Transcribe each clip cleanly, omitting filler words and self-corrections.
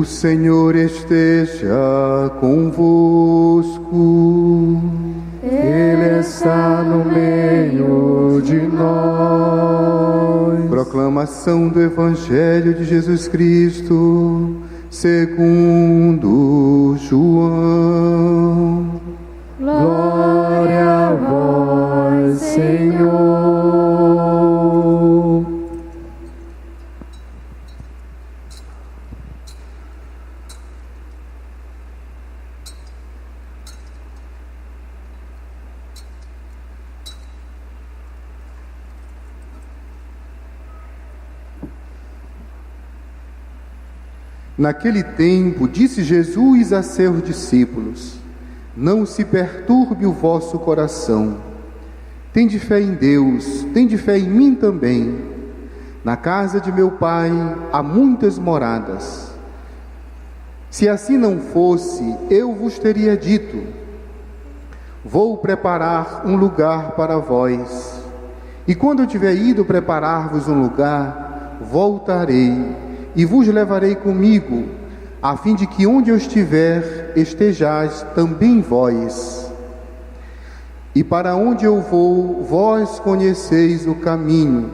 O Senhor esteja convosco. Ele está no meio de nós. Proclamação do Evangelho de Jesus Cristo, segundo João. Glória a vós, Senhor. Naquele tempo, disse Jesus a seus discípulos: Não se perturbe o vosso coração. Tende fé em Deus, tende fé em mim também. Na casa de meu Pai há muitas moradas. Se assim não fosse, eu vos teria dito: Vou preparar um lugar para vós. E quando eu tiver ido preparar-vos um lugar, voltarei e vos levarei comigo, a fim de que onde eu estiver, estejais também vós. E para onde eu vou, vós conheceis o caminho.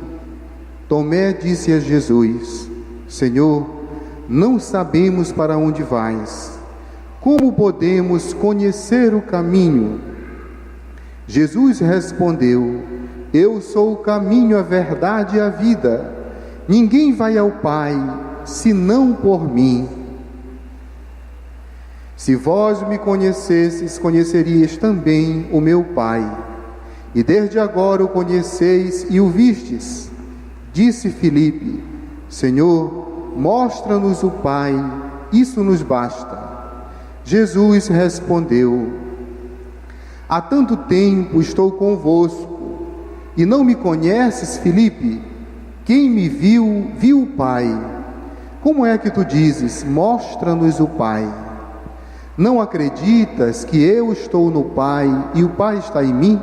Tomé disse a Jesus: Senhor, não sabemos para onde vais. Como podemos conhecer o caminho? Jesus respondeu: Eu sou o caminho, a verdade e a vida. Ninguém vai ao Pai senão por mim. Se vós me conhecesseis, conheceríeis também o meu Pai. E desde agora o conheceis e o vistes. Disse Filipe: Senhor, mostra-nos o Pai, isso nos basta. Jesus respondeu: Há tanto tempo estou convosco, e não me conheces, Filipe? Quem me viu, viu o Pai. Como é que tu dizes: mostra-nos o Pai? Não acreditas que eu estou no Pai e o Pai está em mim?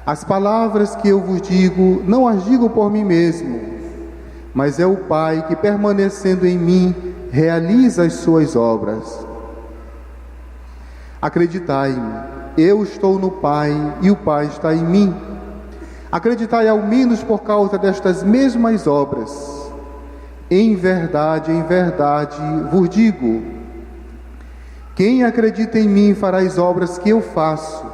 As palavras que eu vos digo, não as digo por mim mesmo, mas é o Pai que, permanecendo em mim, realiza as suas obras. Acreditai-me, eu estou no Pai e o Pai está em mim. Acreditai ao menos por causa destas mesmas obras. Em verdade vos digo: quem acredita em mim fará as obras que eu faço,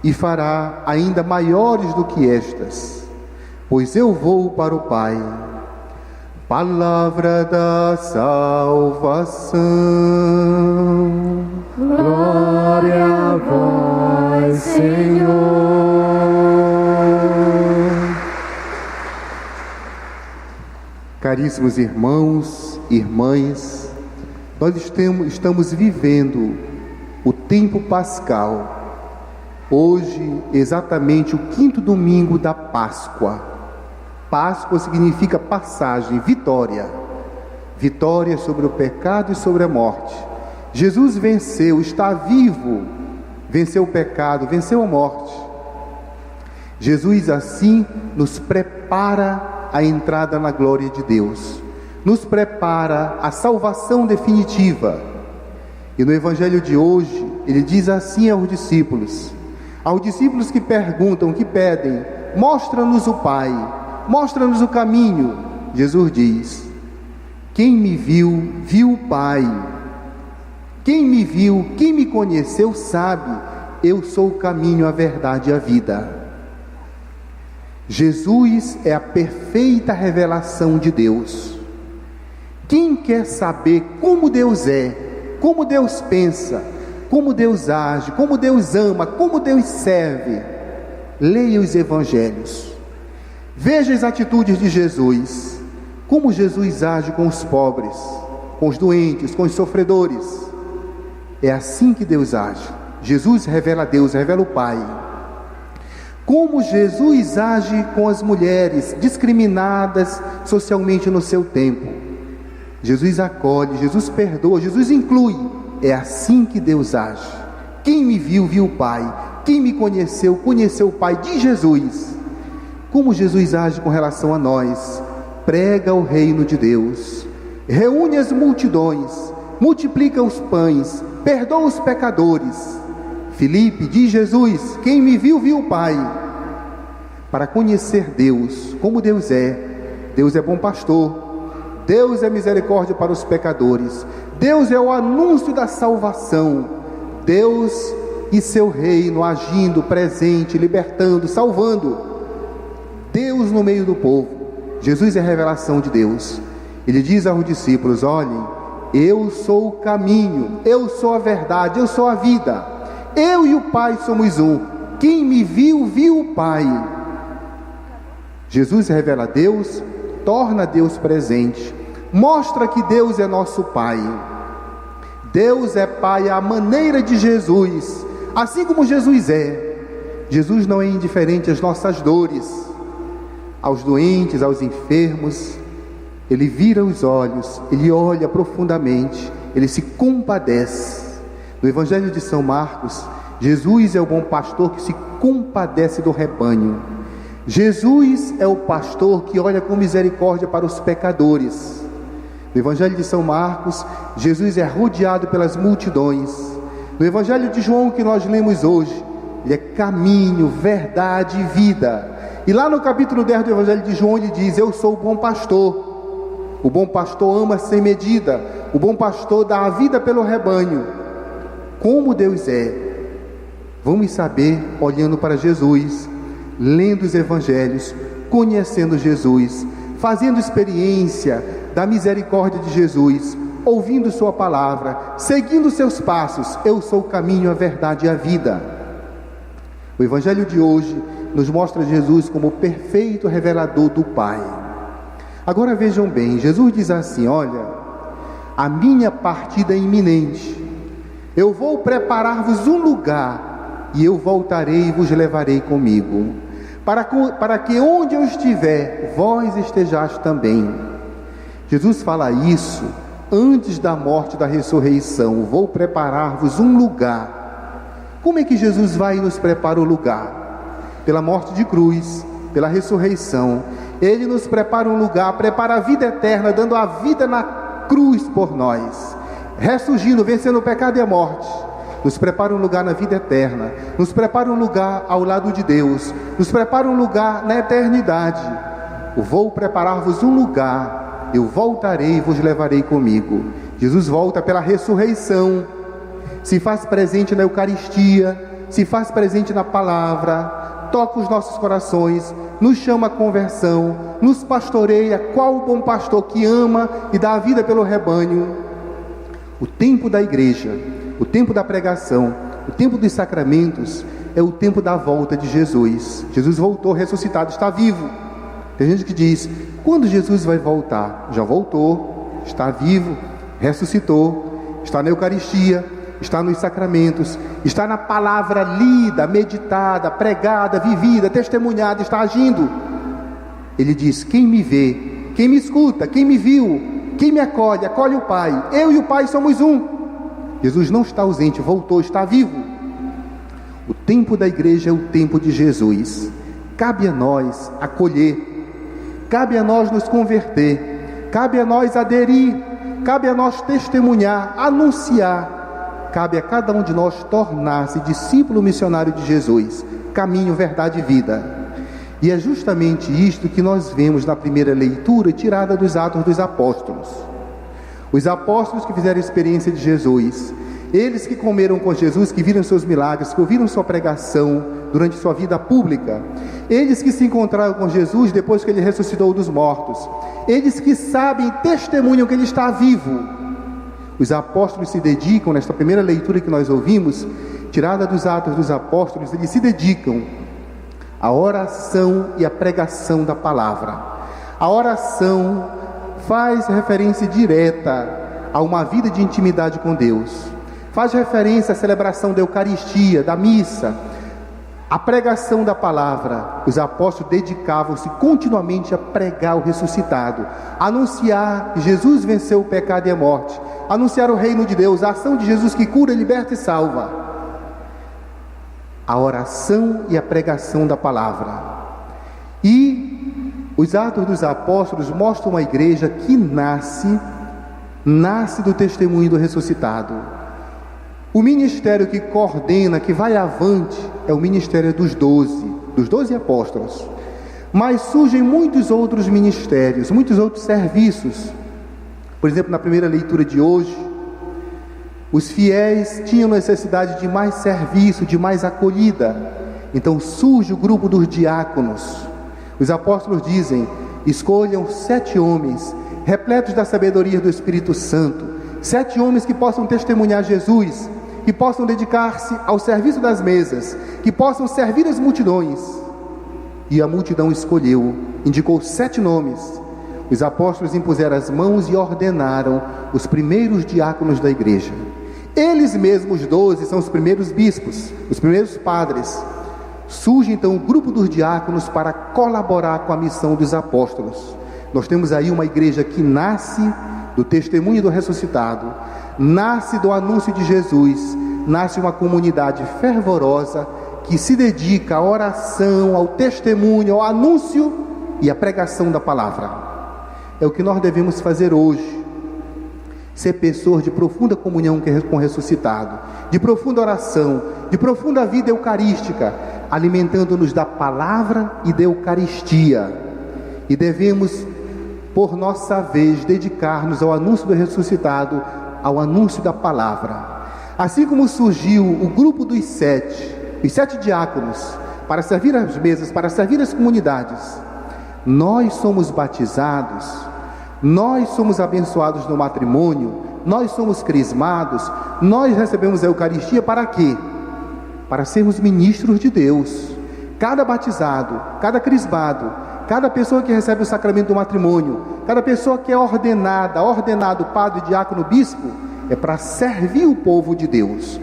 e fará ainda maiores do que estas, pois eu vou para o Pai. Palavra da salvação. Glória a vós, Senhor. Caríssimos irmãos e irmãs, nós estamos vivendo o tempo pascal. Hoje, exatamente o 5º domingo da Páscoa. Páscoa significa passagem, vitória. Vitória sobre o pecado e sobre a morte. Jesus venceu, está vivo, venceu o pecado, venceu a morte. Jesus assim nos prepara a entrada na glória de Deus, nos prepara a salvação definitiva. E no Evangelho de hoje, ele diz assim aos discípulos que perguntam, que pedem: mostra-nos o Pai, mostra-nos o caminho. Jesus diz: quem me viu, viu o Pai. Quem me viu, quem me conheceu sabe, eu sou o caminho, a verdade e a vida. Jesus é a perfeita revelação de Deus. Quem quer saber como Deus é, como Deus pensa, como Deus age, como Deus ama, como Deus serve, leia os Evangelhos. Veja as atitudes de Jesus, como Jesus age com os pobres, com os doentes, com os sofredores. É assim que Deus age. Jesus revela Deus, revela o Pai. Como Jesus age com as mulheres discriminadas socialmente no seu tempo. Jesus acolhe, Jesus perdoa, Jesus inclui. É assim que Deus age. Quem me viu, viu o Pai. Quem me conheceu, conheceu o Pai de Jesus. Como Jesus age com relação a nós? Prega o reino de Deus. reúne as multidões, multiplica os pães, perdoa os pecadores. Filipe diz: Jesus, quem me viu, viu o Pai. Para conhecer Deus, como Deus é bom pastor, Deus é misericórdia para os pecadores, Deus é o anúncio da salvação, Deus e seu reino agindo, presente, libertando, salvando, Deus no meio do povo. Jesus é a revelação de Deus. Ele diz aos discípulos: olhem, eu sou o caminho, eu sou a verdade, eu sou a vida, eu e o Pai somos um, quem me viu, viu o Pai. Jesus revela Deus, torna Deus presente, mostra que Deus é nosso Pai. Deus é Pai à maneira de Jesus, assim como Jesus é. Jesus não é indiferente às nossas dores, aos doentes, aos enfermos. Ele vira os olhos, ele olha profundamente, ele se compadece. No Evangelho de São Marcos, Jesus é o bom pastor que se compadece do rebanho. Jesus é o pastor que olha com misericórdia para os pecadores. No Evangelho de São Marcos, Jesus é rodeado pelas multidões. No Evangelho de João, que nós lemos hoje, ele é caminho, verdade e vida. E lá no capítulo 10 do Evangelho de João, ele diz: eu sou o bom pastor. O bom pastor ama sem medida, o bom pastor dá a vida pelo rebanho. Como Deus é, vamos saber olhando para Jesus, lendo os evangelhos, conhecendo Jesus, fazendo experiência da misericórdia de Jesus, ouvindo sua palavra, seguindo seus passos. Eu sou o caminho, a verdade e a vida. O evangelho de hoje nos mostra Jesus como o perfeito revelador do Pai. Agora vejam bem, Jesus diz assim: olha, a minha partida é iminente, eu vou preparar-vos um lugar, e eu voltarei e vos levarei comigo, para que onde eu estiver, vós estejais também. Jesus fala isso antes da morte e da ressurreição: vou preparar-vos um lugar. Como é que Jesus vai e nos prepara o lugar? Pela morte de cruz, pela ressurreição. Ele nos prepara um lugar, prepara a vida eterna, dando a vida na cruz por nós, ressurgindo, vencendo o pecado e a morte. Nos prepara um lugar na vida eterna, nos prepara um lugar ao lado de Deus, nos prepara um lugar na eternidade. Eu vou preparar-vos um lugar, eu voltarei e vos levarei comigo. Jesus volta pela ressurreição, se faz presente na Eucaristia, se faz presente na palavra, toca os nossos corações, nos chama à conversão, nos pastoreia. Qual o bom pastor que ama e dá a vida pelo rebanho? O tempo da igreja, o tempo da pregação, o tempo dos sacramentos é o tempo da volta de Jesus. Jesus voltou ressuscitado, está vivo. Tem gente que diz: quando Jesus vai voltar? Já voltou, está vivo, ressuscitou, está na Eucaristia, está nos sacramentos, está na palavra lida, meditada, pregada, vivida, testemunhada, está agindo. Ele diz: quem me vê, quem me escuta, quem me viu, quem me acolhe, acolhe o Pai. Eu e o Pai somos um. Jesus não está ausente, voltou, está vivo. O tempo da igreja é o tempo de Jesus. Cabe a nós acolher, cabe a nós nos converter, cabe a nós aderir, cabe a nós testemunhar, anunciar. Cabe a cada um de nós tornar-se discípulo missionário de Jesus, caminho, verdade e vida. E é justamente isto que nós vemos na primeira leitura tirada dos Atos dos Apóstolos. Os apóstolos que fizeram experiência de Jesus, eles que comeram com Jesus, que viram seus milagres, que ouviram sua pregação durante sua vida pública, eles que se encontraram com Jesus depois que ele ressuscitou dos mortos, eles que sabem e testemunham que ele está vivo. Os apóstolos se dedicam, nesta primeira leitura que nós ouvimos, tirada dos Atos dos Apóstolos, eles se dedicam à oração e à pregação da palavra. A oração faz referência direta a uma vida de intimidade com Deus, faz referência à celebração da Eucaristia, da missa. A pregação da palavra, os apóstolos dedicavam-se continuamente a pregar o ressuscitado, a anunciar que Jesus venceu o pecado e a morte, anunciar o reino de Deus, a ação de Jesus que cura, liberta e salva. A oração e a pregação da palavra. E os Atos dos Apóstolos mostram uma igreja que nasce nasce do testemunho do ressuscitado. O ministério que coordena, que vai avante, é o ministério dos 12 apóstolos. Mas surgem muitos outros ministérios, muitos outros serviços. Por exemplo, na primeira leitura de hoje, os fiéis tinham necessidade de mais serviço, de mais acolhida. Então surge o grupo dos diáconos. Os apóstolos dizem: escolham 7 homens, repletos da sabedoria do Espírito Santo, 7 homens que possam testemunhar Jesus, que possam dedicar-se ao serviço das mesas, que possam servir as multidões. E a multidão escolheu, indicou 7 nomes. Os apóstolos impuseram as mãos e ordenaram os primeiros diáconos da igreja. Eles mesmos, 12, são os primeiros bispos, os primeiros padres. Surge então o grupo dos diáconos para colaborar com a missão dos apóstolos. Nós temos aí uma igreja que nasce do testemunho do ressuscitado, nasce do anúncio de Jesus, nasce uma comunidade fervorosa que se dedica à oração, ao testemunho, ao anúncio e à pregação da palavra. É o que nós devemos fazer hoje. Ser pessoas de profunda comunhão com o ressuscitado, de profunda oração, de profunda vida eucarística, alimentando-nos da palavra e da Eucaristia. E devemos, por nossa vez, dedicar-nos ao anúncio do ressuscitado, ao anúncio da palavra. Assim como surgiu o grupo dos 7, os 7 diáconos, para servir as mesas, para servir as comunidades, nós somos batizados, nós somos abençoados no matrimônio, nós somos crismados, nós recebemos a Eucaristia para quê? Para sermos ministros de Deus. Cada batizado, cada crismado, cada pessoa que recebe o sacramento do matrimônio, cada pessoa que é ordenado padre, diácono, bispo, é para servir o povo de Deus.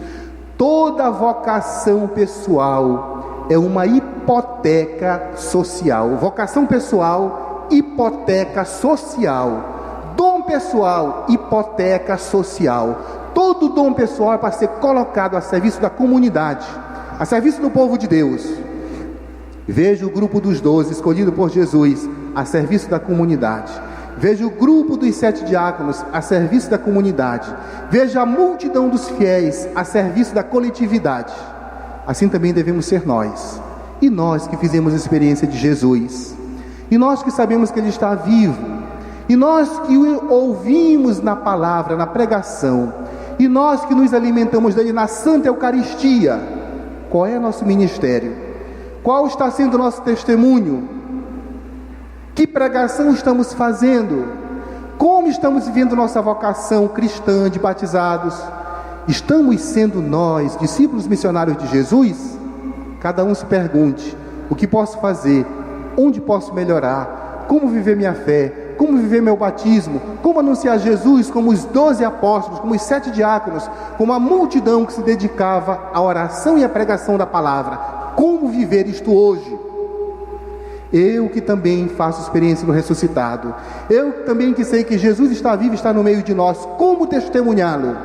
Toda vocação pessoal é uma hipoteca social. Vocação pessoal, hipoteca social. Dom pessoal, hipoteca social. Todo dom pessoal é para ser colocado a serviço da comunidade, a serviço do povo de Deus. Veja o grupo dos 12, escolhido por Jesus, a serviço da comunidade. Veja o grupo dos 7 diáconos, a serviço da comunidade. Veja a multidão dos fiéis, a serviço da coletividade. Assim também devemos ser nós. E nós que fizemos a experiência de Jesus. E nós que sabemos que Ele está vivo. E nós que o ouvimos na palavra, na pregação. E nós que nos alimentamos dele na Santa Eucaristia. Qual é nosso ministério? Qual está sendo o nosso testemunho? Que pregação estamos fazendo? Como estamos vivendo nossa vocação cristã de batizados? Estamos sendo nós, discípulos missionários de Jesus? Cada um se pergunte: o que posso fazer? Onde posso melhorar? Como viver minha fé? Como viver meu batismo? Como anunciar Jesus como os 12 apóstolos, como os 7 diáconos, como a multidão que se dedicava à oração e à pregação da palavra? Como viver isto hoje? Eu que também faço experiência do ressuscitado, eu também que sei que Jesus está vivo, está no meio de nós, como testemunhá-lo?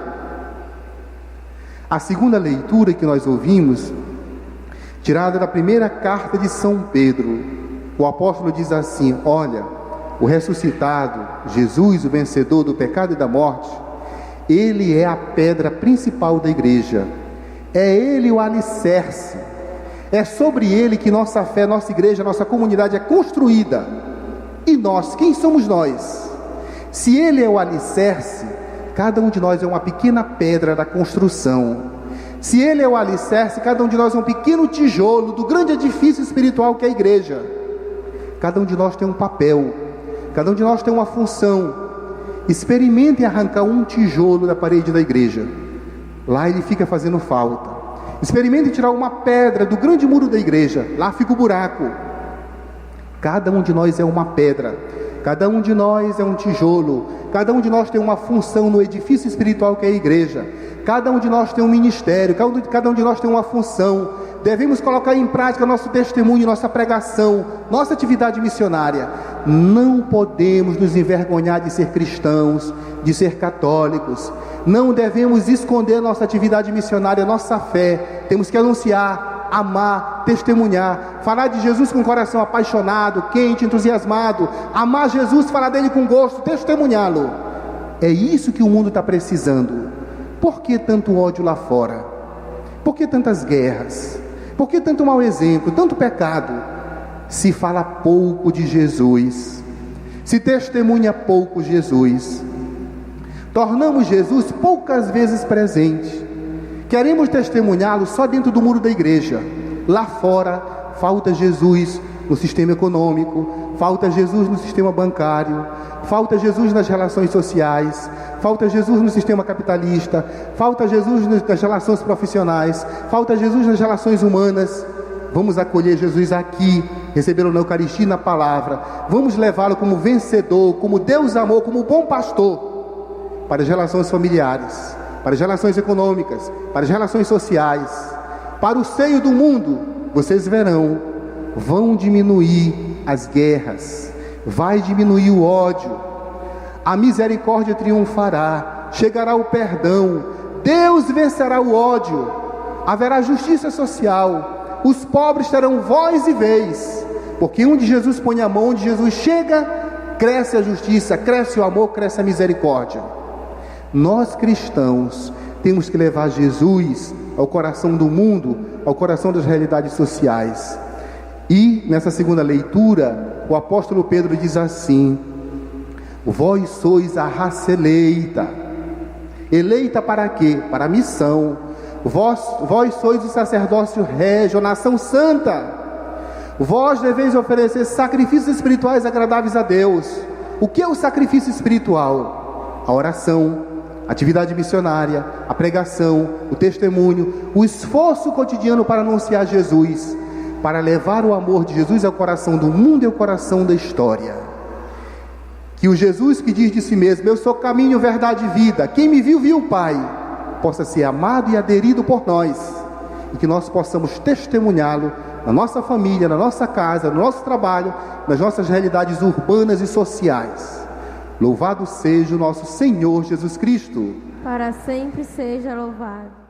A segunda leitura que nós ouvimos, tirada da primeira carta de São Pedro, o apóstolo diz assim: olha, o ressuscitado, Jesus, o vencedor do pecado e da morte, ele é a pedra principal da igreja, é ele o alicerce. É sobre ele que nossa fé, nossa igreja, nossa comunidade é construída. E nós, quem somos nós? Se ele é o alicerce, cada um de nós é uma pequena pedra da construção. Se ele é o alicerce, cada um de nós é um pequeno tijolo do grande edifício espiritual que é a igreja. Cada um de nós tem um papel, cada um de nós tem uma função. Experimentem arrancar um tijolo da parede da igreja. Lá ele fica fazendo falta. Experimente tirar uma pedra do grande muro da igreja, lá fica o buraco. Cada um de nós é uma pedra, cada um de nós é um tijolo, cada um de nós tem uma função no edifício espiritual que é a igreja, cada um de nós tem um ministério, cada um de nós tem uma função. Devemos colocar em prática nosso testemunho, nossa pregação, nossa atividade missionária. Não podemos nos envergonhar de ser cristãos, de ser católicos. Não devemos esconder nossa atividade missionária, nossa fé. Temos que anunciar, amar, testemunhar, falar de Jesus com o coração apaixonado, quente, entusiasmado, amar Jesus, falar dele com gosto, testemunhá-lo. É isso que o mundo está precisando. Por que tanto ódio lá fora? Por que tantas guerras? Por que tanto mau exemplo, tanto pecado? Se fala pouco de Jesus, se testemunha pouco Jesus. Tornamos Jesus poucas vezes presente. Queremos testemunhá-lo só dentro do muro da igreja. Lá fora, falta Jesus no sistema econômico, falta Jesus no sistema bancário, falta Jesus nas relações sociais, falta Jesus no sistema capitalista, falta Jesus nas relações profissionais, falta Jesus nas relações humanas. Vamos acolher Jesus aqui, recebê-lo na Eucaristia e na palavra. Vamos levá-lo como vencedor, como Deus amou, como bom pastor, para as relações familiares, para as relações econômicas, para as relações sociais, para o seio do mundo. Vocês verão, vão diminuir as guerras, vai diminuir o ódio, a misericórdia triunfará, chegará o perdão, Deus vencerá o ódio, haverá justiça social, os pobres terão voz e vez, porque onde Jesus põe a mão, onde Jesus chega, cresce a justiça, cresce o amor, cresce a misericórdia. Nós cristãos temos que levar Jesus ao coração do mundo, ao coração das realidades sociais. E nessa segunda leitura, o apóstolo Pedro diz assim: vós sois a raça eleita. Eleita para quê? Para a missão. Vós sois o sacerdócio régio, a nação santa. Vós deveis oferecer sacrifícios espirituais agradáveis a Deus. O que é o sacrifício espiritual? A oração, a atividade missionária, a pregação, o testemunho, o esforço cotidiano para anunciar Jesus, para levar o amor de Jesus ao coração do mundo e ao coração da história. Que o Jesus que diz de si mesmo: eu sou caminho, verdade e vida, quem me viu, viu o Pai, possa ser amado e aderido por nós, e que nós possamos testemunhá-lo na nossa família, na nossa casa, no nosso trabalho, nas nossas realidades urbanas e sociais. Louvado seja o nosso Senhor Jesus Cristo. Para sempre seja louvado.